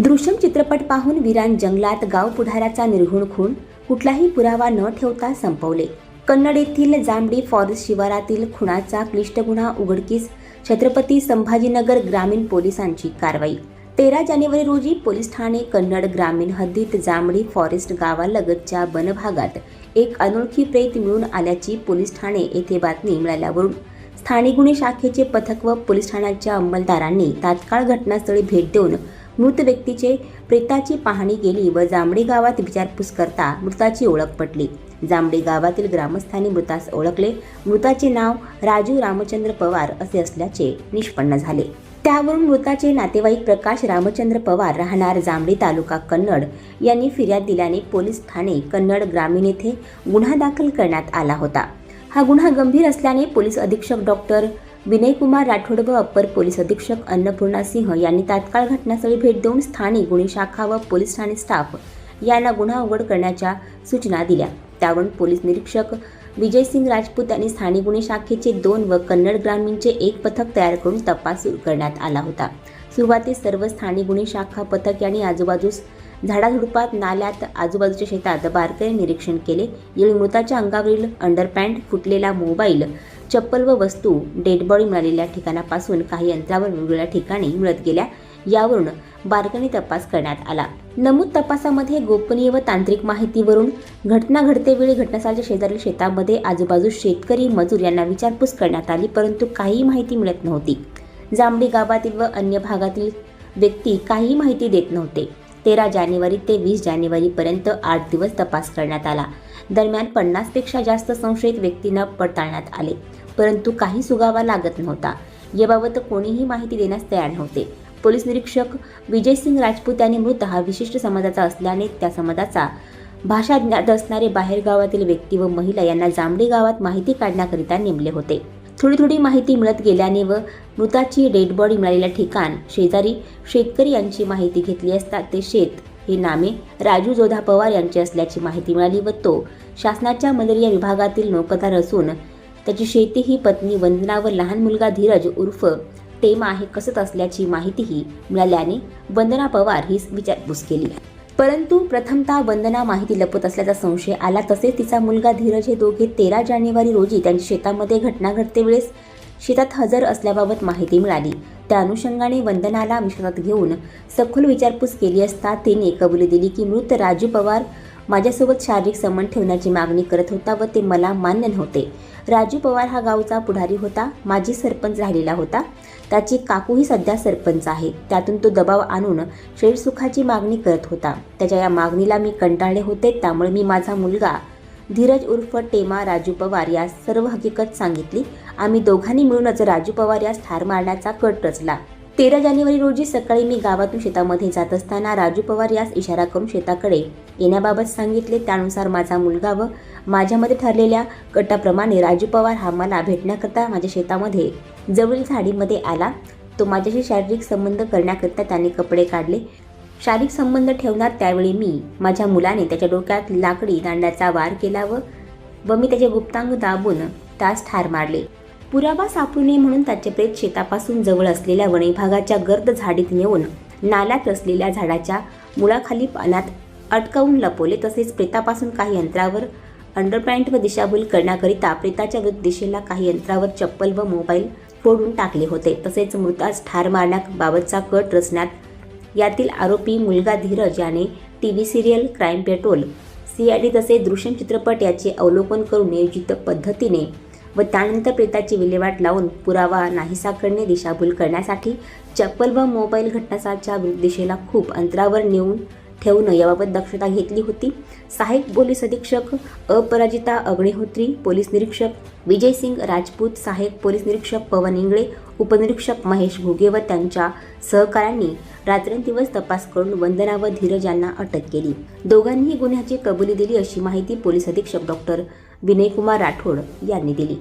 दृश्यम चित्रपट पाहून वीरान जंगलात गाव पुढाऱ्याचा निर्घुण खून कुठलाही पुरावा न ठेवता संपवले. कन्नड येथील जांभळी फॉरेस्ट शिवारातील खुनाचा क्लिष्ट गुन्हा उघडकीस, छत्रपती संभाजीनगर ग्रामीण पोलिसांची कारवाई. 13 जानेवारी रोजी पोलीस ठाणे कन्नड ग्रामीण हद्दीत जांभळी फॉरेस्ट गावालगतच्या वनभागात एक अनोळखी प्रेत मिळून आल्याची पोलीस ठाणे येथे बातमी मिळाल्यावरून स्थानिक गुन्हे शाखेचे पथक व पोलीस ठाण्याच्या अंमलदारांनी तात्काळ घटनास्थळी भेट देऊन मृत व्यक्तीचे प्रेताची पाहणी केली व जांभळी गावात विचारपूस करता मृताची ओळख पटली. जांभळी गावातील ग्रामस्थांनी मृतास ओळखले. मृताचे नाव राजू रामचंद्र पवार असे असल्याचे निष्पन्न झाले. त्यावरून मृताचे नातेवाईक प्रकाश रामचंद्र पवार राहणार जांभळी तालुका कन्नड यांनी फिर्याद दिल्याने पोलीस ठाणे कन्नड ग्रामीण येथे गुन्हा दाखल करण्यात आला होता. हा गुन्हा गंभीर असल्याने पोलीस अधीक्षक डॉक्टर विनयकुमार राठोड व अप्पर पोलीस अधीक्षक अन्नपूर्णा सिंह यांनी तात्काळ घटनास्थळी भेट देऊन स्थानिक गुन्हे शाखा व पोलीस ठाणे स्टाफ यांना गुन्हा उघड करण्याच्या सूचना दिल्या. त्यावरून पोलीस निरीक्षक विजयसिंग राजपूत यांनी स्थानिक गुन्हे शाखेचे 2 व कन्नड ग्रामीणचे 1 पथक तयार करून तपास सुरू करण्यात आला होता. सुरुवातीस सर्व स्थानिक गुन्हे शाखा पथक यांनी आजूबाजूस झाडाझुडपात, नाल्यात, आजूबाजूच्या शेतात बारकाईने निरीक्षण केले. यावेळी मृताच्या अंगावरील अंडरपॅन्ट, फुटलेला मोबाईल, चप्पल व वस्तू डेड बॉडी मिळालेल्या ठिकाणापासून काही अंतरावर वेगवेगळ्या ठिकाणी मिळत गेल्या. यावरून बारकाईने तपास करण्यात आला. नमूद तपासामध्ये गोपनीय व तांत्रिक माहितीवरून घटना घडतेवेळी घटनास्थळाच्या शेजारील शेतामध्ये आजूबाजूस शेतकरी, मजूर यांना विचारपूस करण्यात आली, परंतु काही माहिती मिळत नव्हती. जांभळी गावातील व अन्य भागातील व्यक्ती काही माहिती देत नव्हते. 13 जानेवारी ते 20 जानेवारीपर्यंत 8 दिवस तपास करण्यात आला. दरम्यान 50 पेक्षा जास्त संशयित व्यक्तींना पडताळण्यात आले, परंतु काही सुगावा लागत नव्हता. याबाबत कोणीही माहिती देण्यास तयार नव्हते. पोलीस निरीक्षक विजयसिंग राजपूत यांनी मृत हा विशिष्ट समाजाचा असल्याने त्या समाजाचा भाषा ज्ञात असणारे बाहेरगावातील व्यक्ती व महिला यांना जांभळी गावात माहिती काढण्याकरिता नेमले होते. थोडी माहिती मिळत गेल्याने व मृताची डेड बॉडी मिळालेल्या ठिकाण शेजारी शेतकरी यांची माहिती घेतली असता ते शेत हे नामे राजू जोधा पवार यांचे असल्याची माहिती मिळाली व तो शासनाच्या मलेरिया विभागातील नोकरदार असून त्याची शेती ही पत्नी वंदना व लहान मुलगा धीरज उर्फ टेमा हे कसत असल्याची माहितीही मिळाल्याने वंदना पवार ही विचारपूस केली. परंतु प्रथमतः वंदना माहिती लपवत असल्याचा संशय आला. तसेच तिचा मुलगा धीरज हे दोघे 13 जानेवारी रोजी त्यांच्या शेतामध्ये घटना घडतेवेळेस शेतात हजर असल्याबाबत माहिती मिळाली. त्या अनुषंगाने वंदनाला विश्वासात घेऊन सखोल विचारपूस केली असता तिने कबुली दिली की मृत राजू पवार माझ्यासोबत शारीरिक संबंध ठेवण्याची मागणी करत होता व ते मला मान्य नव्हते. राजू पवार हा गावचा पुढारी होता, माजी सरपंच राहिलेला होता. त्याची काकूही सध्या सरपंच आहे. त्यातून तो दबाव आणून शरीरसुखाची मागणी करत होता. त्याच्या या मागणीला मी कंटाळले होते. त्यामुळे मी माझा मुलगा धीरज उर्फ टेमा राजू पवार यास सर्व हकीकत सांगितली. आम्ही दोघांनी मिळूनच राजू पवार यास ठार मारण्याचा कट रचला. 13 जानेवारी रोजी सकाळी मी गावातून शेतामध्ये जात असताना राजू पवार यास इशारा करून शेताकडे येण्याबाबत सांगितले. त्यानुसार माझा मुलगा व माझ्यामध्ये ठरलेल्या कटाप्रमाणे राजू पवार हा मला भेटण्याकरता माझ्या शेतामध्ये जवळील झाडीमध्ये आला. तो माझ्याशी शारीरिक संबंध करण्याकरता त्याने कपडे काढले. शारीरिक संबंध ठेवणार त्यावेळी मी माझ्या मुलाने त्याच्या डोक्यात लाकडी दांड्याचा वार केला व मी त्याचे गुप्तांग दाबून त्यास ठार मारले. पुरावा सापडू नये म्हणून त्याचे प्रेत शेतापासून जवळ असलेल्या वनविभागाच्या गर्द झाडीत नेऊन नाल्यात असलेल्या झाडाच्या मुळाखाली पाण्यात अटकावून लपवले. तसेच प्रेतापासून काही अंतरावर अंडरपॅन्ट व दिशाभूल करण्याकरिता प्रेताच्या विरुद्ध दिशेला काही अंतरावर चप्पल व मोबाईल फोडून टाकले होते. तसेच मृतास ठार मारण्याबाबतचा कट रचण्यात यातील आरोपी मुलगा धीरज याने TV serial crime petrol, CID तसेच दृश्यम चित्रपट याचे अवलोकन करून नियोजित पद्धतीने व त्यानंतर प्रेताची विल्हेवाट लावून पुरावा नाहीसा करणे, दिशाभूल करण्यासाठी चप्पल व मोबाईल घटनास्थळाच्या विरुद्ध दिशेला खूप अंतरावर नेऊन ठेवणं याबाबत दक्षता घेतली होती. सहाय्यक पोलीस अधीक्षक अपराजिता अग्निहोत्री, पोलीस निरीक्षक विजयसिंग राजपूत, सहाय्यक पोलीस निरीक्षक पवन इंगळे, उपनिरीक्षक महेश घुगे व त्यांच्या सहकाऱ्यांनी रात्रंदिवस तपास करून वंदना व धीरज यांना अटक केली. दोघांनीही गुन्ह्याची कबुली दिली अशी माहिती पोलीस अधीक्षक डॉक्टर विनयकुमार राठोड यांनी दिली.